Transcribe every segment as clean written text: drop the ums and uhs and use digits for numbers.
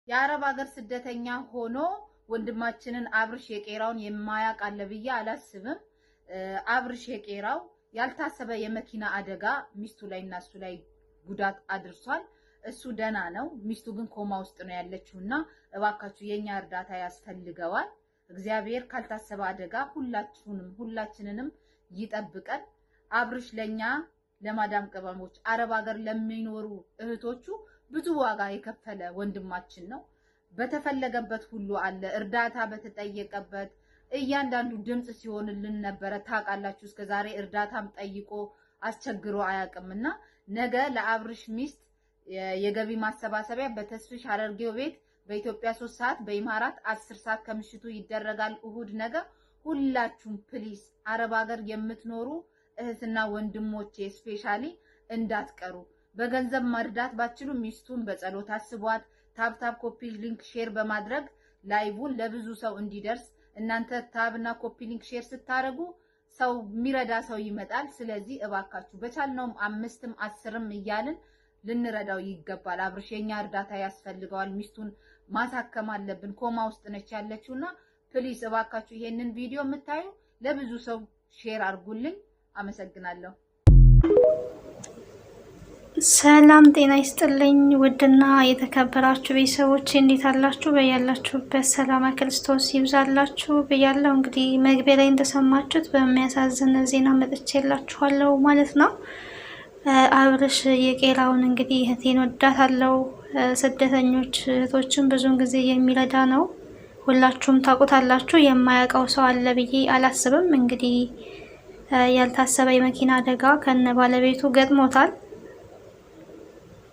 የአረብ ሀገር ስደተኛ ሆኖ ወንድማችንን አብርሽ የቄራውን የማያውቅ አለ ብዬ አላስብም። አብርሽ የቄራው ያልታሰበ የመኪና አደጋ ሚስቱ ላይና እሱ ላይ ጉዳት አድርሷል። እሱ ደና ነው፣ ሚስቱ ግን ኮማ ውስጥ ነው ያለችውና እባካችሁ የኛ እርዳታ ያስፈልገዋል። እግዚአብሔር ካልታሰበ አደጋ ሁላችንንም ይጠብቀን። አብርሽ ለኛ ለማዳም ቅመሞች አረብ ሀገር ለሚኖሩ እህቶቹ ብዙ ዋጋ የከፈለ ወንድማችን ነው። በተፈለገበት ሁሉ አለ፣ እርዳታ በተጠየቀበት እያንዳንዱ ድምጽ ሲሆንልን ነበረ። ታውቃላችሁ እስከዛሬ እርዳታም ጠይቆ አስቸግሮ አያውቅምና ነገ ለአብርሽ ሚስት የገቢ ማሰባሰቢያ በተስፍሽ ሐረርጌው ቤት በኢትዮጵያ 3 ሰዓት በኢማራት 10 ሰዓት ከምሽቱ ይደረጋል። እሁድ ነገ ሁላችሁም ፕሊስ አረብ ሀገር የምትኖሩ እህትና ወንድሞቼ ስፔሻሊ እንዳትቀሩ። በገንዘብ መርዳት ባችሉ ሚስቱን በጸሎት አስቧት። ታፕ ኮፒ ሊንክ ሼር በማድረግ ላይቡን ለብዙ ሰው እንዲደርስ እናንተ ታብና ኮፒ ሊንክ ሼር ስታረጉ ሰው የሚረዳ ሰው ይመጣል። ስለዚህ እባካችሁ በቻልነውም 5ም 10ም እያልን ልንረዳው ይገባል። አብርሽ የኛ እርዳታ ያስፈልገዋል። ሚስቱን ማሳከም አለብን። ኮማ ውስጥ ነች ያለችውና ፕሊስ እባካችሁ ይሄንን ቪዲዮ የምታዩ ለብዙ ሰው ሼር አድርጉልኝ። አመሰግናለሁ። ሰላም ጤና ይስጥልኝ። ውድና የተከበራችሁ ቤተሰቦች እንዴት አላችሁ? በያላችሁበት ሰላም ክርስቶስ ይብዛላችሁ ብያለሁ። እንግዲህ መግቢያ ላይ እንደሰማችሁት በሚያሳዝን ዜና መጥቼላችኋለሁ ማለት ነው። አብርሽ የቄራውን እንግዲህ እህቴን ወዳታለሁ። ስደተኞች እህቶችን ብዙን ጊዜ የሚረዳ ነው። ሁላችሁም ታውቁታላችሁ። የማያውቀው ሰው አለ ብዬ አላስብም። እንግዲህ ያልታሰበ የመኪና አደጋ ከነ ባለቤቱ ገጥሞታል።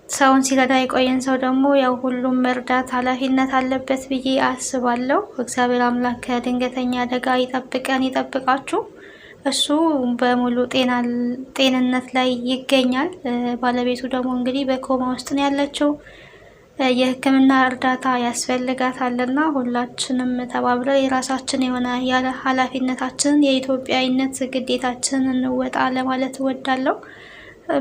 ሰውን ሲረዳ የቆየን ሰው ደግሞ ያው ሁሉም መርዳት ኃላፊነት አለበት ብዬ አስባለሁ። እግዚአብሔር አምላክ ከድንገተኛ አደጋ ይጠብቀን ይጠብቃችሁ። እሱ በሙሉ ጤንነት ላይ ይገኛል። ባለቤቱ ደግሞ እንግዲህ በኮማ ውስጥ ነው ያለችው። የሕክምና እርዳታ ያስፈልጋታልና ሁላችንም ተባብረን የራሳችን የሆነ ያለ ኃላፊነታችንን የኢትዮጵያዊነት ግዴታችንን እንወጣ ለማለት እወዳለሁ።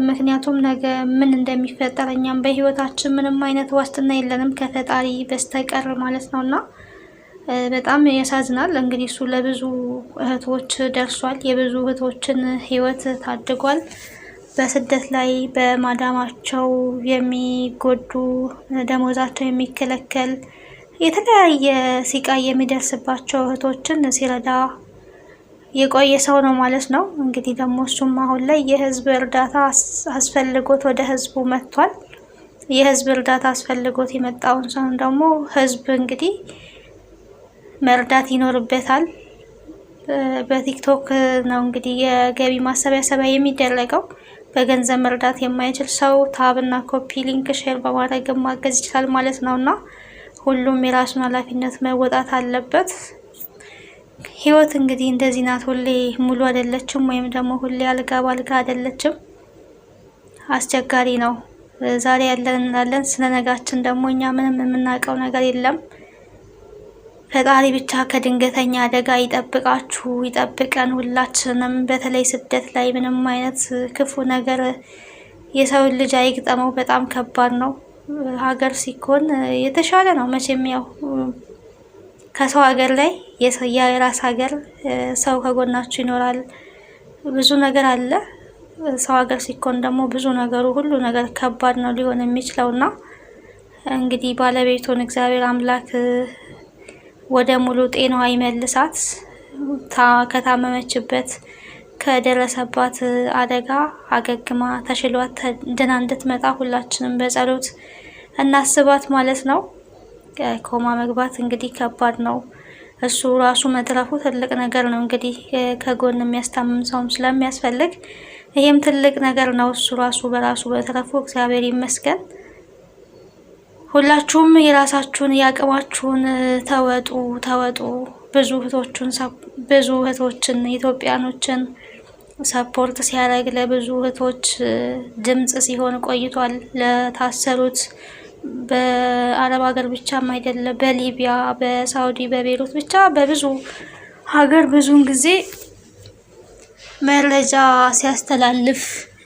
ምክንያቱም ነገ ምን እንደሚፈጠር እኛም በህይወታችን ምንም አይነት ዋስትና የለንም ከፈጣሪ በስተቀር ማለት ነውና በጣም ያሳዝናል። እንግዲህ እሱ ለብዙ እህቶች ደርሷል። የብዙ እህቶችን ህይወት ታድጓል። በስደት ላይ በማዳማቸው የሚጎዱ ደሞዛቸው የሚከለከል የተለያየ ሲቃይ የሚደርስባቸው እህቶችን ሲረዳ የቆየ ሰው ነው ማለት ነው። እንግዲህ ደግሞ እሱም አሁን ላይ የህዝብ እርዳታ አስፈልጎት ወደ ህዝቡ መጥቷል። የህዝብ እርዳታ አስፈልጎት የመጣውን ሰው ደግሞ ህዝብ እንግዲህ መርዳት ይኖርበታል። በቲክቶክ ነው እንግዲህ የገቢ ማሰባሰቢያ የሚደረገው። በገንዘብ መርዳት የማይችል ሰው ታብና ኮፒ ሊንክ ሼር በማድረግ ማገዝ ይችላል ማለት ነውና ሁሉም የራሱን ኃላፊነት መወጣት አለበት። ህይወት እንግዲህ እንደዚህ ናት። ሁሌ ሙሉ አይደለችም፣ ወይም ደግሞ ሁሌ አልጋ ባልጋ አይደለችም። አስቸጋሪ ነው። ዛሬ ያለን ስለነጋችን ደግሞ እኛ ምንም የምናውቀው ነገር የለም። ፈጣሪ ብቻ ከድንገተኛ አደጋ ይጠብቃችሁ ይጠብቀን ሁላችንም። በተለይ ስደት ላይ ምንም አይነት ክፉ ነገር የሰው ልጅ አይግጠመው። በጣም ከባድ ነው። ሀገር ሲኮን የተሻለ ነው መቼም ያው ከሰው ሀገር ላይ የራስ ሀገር ሰው ከጎናችሁ ይኖራል። ብዙ ነገር አለ። ሰው ሀገር ሲኮን ደግሞ ብዙ ነገሩ ሁሉ ነገር ከባድ ነው ሊሆን የሚችለውና እንግዲህ ባለቤቱን እግዚአብሔር አምላክ ወደ ሙሉ ጤናዋ ይመልሳት። ከታመመችበት ከደረሰባት አደጋ አገግማ ተሽሏት ድና እንድትመጣ ሁላችንም በጸሎት እናስባት ማለት ነው። ኮማ መግባት እንግዲህ ከባድ ነው። እሱ ራሱ መትረፉ ትልቅ ነገር ነው። እንግዲህ ከጎን የሚያስታምም ሰውም ስለሚያስፈልግ ይሄም ትልቅ ነገር ነው። እሱ ራሱ በራሱ በተረፉ እግዚአብሔር ይመስገን። ሁላችሁም የራሳችሁን ያቅማችሁን ተወጡ። ብዙ እህቶችን ኢትዮጵያኖችን ሰፖርት ሲያደርግ ለብዙ እህቶች ድምጽ ሲሆን ቆይቷል። ለታሰሩት በአረብ ሀገር ብቻም አይደለም፣ በሊቢያ፣ በሳውዲ፣ በቤሩት ብቻ በብዙ ሀገር ብዙን ጊዜ መረጃ ሲያስተላልፍ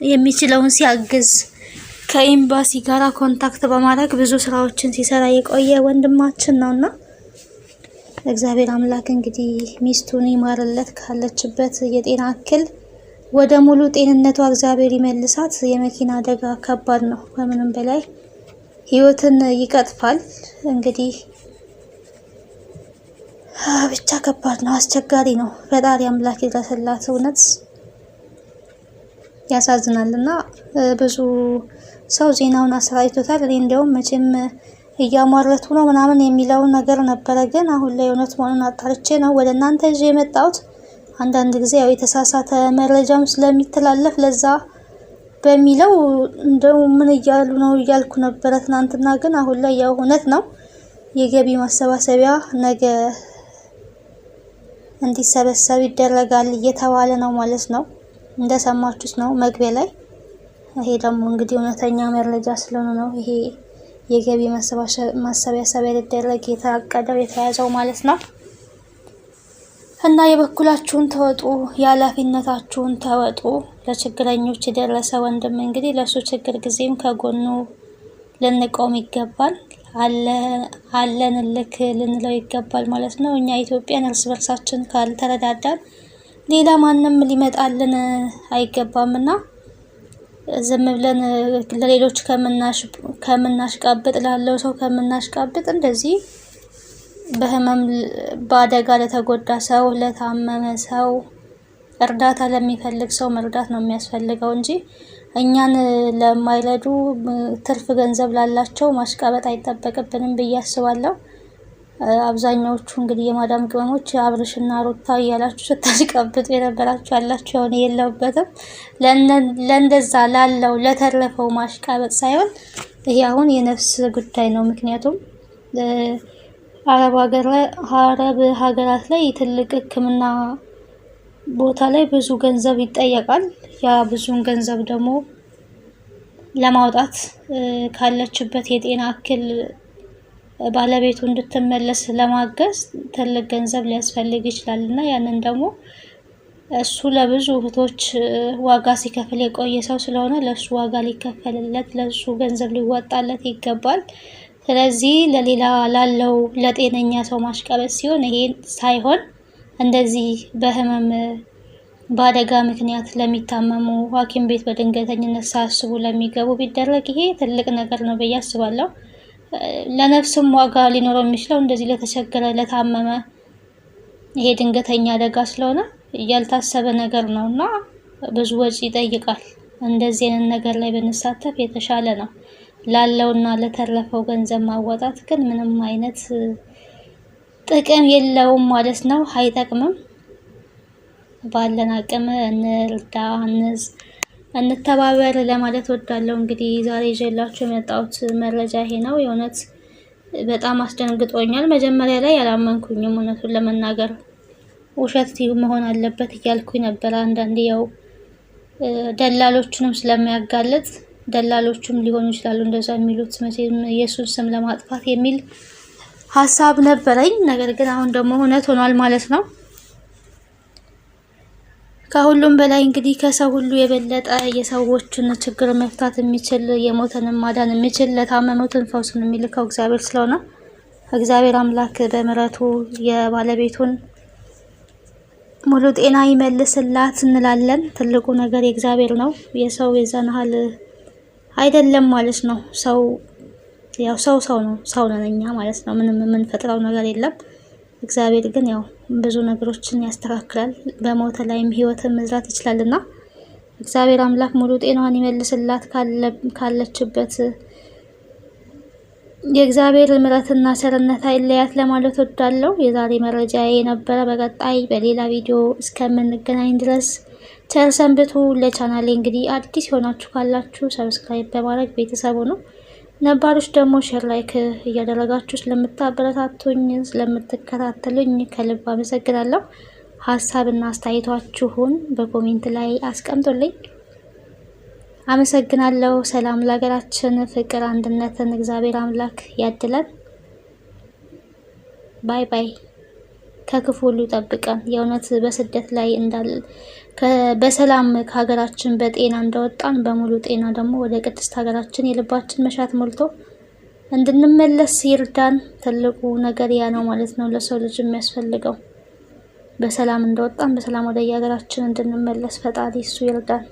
የሚችለውን ሲያግዝ ከኤምባሲ ጋር ኮንታክት በማድረግ ብዙ ስራዎችን ሲሰራ የቆየ ወንድማችን ነውና እግዚአብሔር አምላክ እንግዲህ ሚስቱን ይማርለት፣ ካለችበት የጤና እክል ወደ ሙሉ ጤንነቷ እግዚአብሔር ይመልሳት። የመኪና አደጋ ከባድ ነው፣ ከምንም በላይ ህይወትን ይቀጥፋል። እንግዲህ ብቻ ከባድ ነው፣ አስቸጋሪ ነው። ፈጣሪ አምላክ ይድረስላት። እውነት ያሳዝናልና ብዙ ሰው ዜናውን አሰራጭቶታል። እኔ እንደውም መቼም እያሟረቱ ነው ምናምን የሚለውን ነገር ነበረ፣ ግን አሁን ላይ እውነት መሆኑን አጣርቼ ነው ወደ እናንተ ይዤ የመጣሁት። አንዳንድ ጊዜ ያው የተሳሳተ መረጃም ስለሚተላለፍ ለዛ በሚለው እንደው ምን እያሉ ነው እያልኩ ነበረ ትናንትና፣ ግን አሁን ላይ ያው እውነት ነው። የገቢ ማሰባሰቢያ ነገ እንዲሰበሰብ ይደረጋል እየተባለ ነው ማለት ነው። እንደሰማችሁት ነው መግቢያ ላይ። ይሄ ደግሞ እንግዲህ እውነተኛ መረጃ ስለሆነ ነው ይሄ የገቢ ማሰባሰቢያ ሊደረግ የታቀደው የተያዘው ማለት ነው። እና የበኩላችሁን ተወጡ፣ የኃላፊነታችሁን ተወጡ። ለችግረኞች የደረሰ ወንድም እንግዲህ ለሱ ችግር ጊዜም ከጎኑ ልንቆም ይገባል። አለንልክ ልንለው ይገባል ማለት ነው። እኛ ኢትዮጵያን እርስ በርሳችን ካልተረዳዳን ሌላ ማንም ሊመጣልን አይገባምና ዝም ብለን ለሌሎች ከምናሽቃብጥ ላለው ሰው ከምናሽቃብጥ እንደዚህ በህመም በአደጋ ለተጎዳ ሰው፣ ለታመመ ሰው፣ እርዳታ ለሚፈልግ ሰው መርዳት ነው የሚያስፈልገው እንጂ እኛን ለማይረዱ ትርፍ ገንዘብ ላላቸው ማሽቃበጥ አይጠበቅብንም ብዬ አስባለሁ። አብዛኛዎቹ እንግዲህ የማዳም ቅመሞች አብርሽና ሩታ እያላችሁ ስታሽቃብጡ የነበራችሁ ያላችሁ አሁን የለውበትም። ለእንደዛ ላለው ለተረፈው ማሽቃበጥ ሳይሆን ይሄ አሁን የነፍስ ጉዳይ ነው። ምክንያቱም አረብ ሀገራት ላይ ትልቅ ሕክምና ቦታ ላይ ብዙ ገንዘብ ይጠየቃል። ያ ብዙን ገንዘብ ደግሞ ለማውጣት ካለችበት የጤና እክል ባለቤቱ እንድትመለስ ለማገዝ ትልቅ ገንዘብ ሊያስፈልግ ይችላል እና ያንን ደግሞ እሱ ለብዙ እህቶች ዋጋ ሲከፍል የቆየ ሰው ስለሆነ ለሱ ዋጋ ሊከፈልለት፣ ለሱ ገንዘብ ሊወጣለት ይገባል። ስለዚህ ለሌላ ላለው ለጤነኛ ሰው ማሽቃበጥ ሲሆን ይሄ ሳይሆን እንደዚህ በህመም በአደጋ ምክንያት ለሚታመሙ ሐኪም ቤት በድንገተኝነት ሳያስቡ ለሚገቡ ቢደረግ ይሄ ትልቅ ነገር ነው ብዬ አስባለሁ። ለነፍስም ዋጋ ሊኖረው የሚችለው እንደዚህ ለተቸገረ ለታመመ ይሄ ድንገተኛ አደጋ ስለሆነ ያልታሰበ ነገር ነውና ብዙ ወጪ ይጠይቃል። እንደዚህ አይነት ነገር ላይ ብንሳተፍ የተሻለ ነው። ላለውና ለተረፈው ገንዘብ ማዋጣት ግን ምንም አይነት ጥቅም የለውም ማለት ነው። አይጠቅምም። ባለን አቅም እንርዳ፣ እንተባበር ለማለት ወዳለው። እንግዲህ ዛሬ ይዤላችሁ የመጣሁት መረጃ ይሄ ነው። የእውነት በጣም አስደንግጦኛል። መጀመሪያ ላይ ያላመንኩኝም እውነቱን ለመናገር ውሸት መሆን አለበት እያልኩኝ ነበር። አንዳንዴ ያው ደላሎቹንም ስለሚያጋልጥ ደላሎቹም ሊሆኑ ይችላሉ እንደዛ የሚሉት መቼም ኢየሱስ ስም ለማጥፋት የሚል ሀሳብ ነበረኝ። ነገር ግን አሁን ደግሞ እውነት ሆኗል ማለት ነው። ከሁሉም በላይ እንግዲህ ከሰው ሁሉ የበለጠ የሰዎችን ችግር መፍታት የሚችል የሞተንም ማዳን የሚችል ለታመሙትን ፈውስን የሚልከው እግዚአብሔር ስለሆነ እግዚአብሔር አምላክ በምሕረቱ የባለቤቱን ሙሉ ጤና ይመልስላት እንላለን። ትልቁ ነገር የእግዚአብሔር ነው። የሰው የዘናሃል አይደለም ማለት ነው። ሰው ያው ሰው ነው፣ ሰው ነን እኛ ማለት ነው። ምንም የምንፈጥረው ነገር የለም። እግዚአብሔር ግን ያው ብዙ ነገሮችን ያስተካክላል። በሞተ ላይም ህይወትን መዝራት ይችላልና እግዚአብሔር አምላክ ሙሉ ጤናዋን ይመልስላት ካለችበት የእግዚአብሔር ምሕረትና ቸርነት አይለያት ለማለት ወዳለው። የዛሬ መረጃ የነበረ። በቀጣይ በሌላ ቪዲዮ እስከምንገናኝ ድረስ ቸር ሰንብቱ። ለቻናሌ እንግዲህ አዲስ የሆናችሁ ካላችሁ ሰብስክራይብ በማድረግ ቤተሰቡ ነው። ነባሮች ደግሞ ሼር ላይክ እያደረጋችሁ ስለምታበረታቱኝ ስለምትከታተሉኝ ከልብ አመሰግናለሁ። ሀሳብና አስተያየታችሁን በኮሜንት ላይ አስቀምጡልኝ። አመሰግናለሁ። ሰላም ለሀገራችን፣ ፍቅር አንድነትን እግዚአብሔር አምላክ ያድለን። ባይ ባይ። ከክፉ ሁሉ ይጠብቀን። የእውነት በስደት ላይ በሰላም ከሀገራችን በጤና እንደወጣን በሙሉ ጤና ደግሞ ወደ ቅድስት ሀገራችን የልባችን መሻት ሞልቶ እንድንመለስ ይርዳን። ትልቁ ነገር ያ ነው ማለት ነው ለሰው ልጅ የሚያስፈልገው። በሰላም እንደወጣን በሰላም ወደ የሀገራችን እንድንመለስ ፈጣሪ እሱ ይርዳን።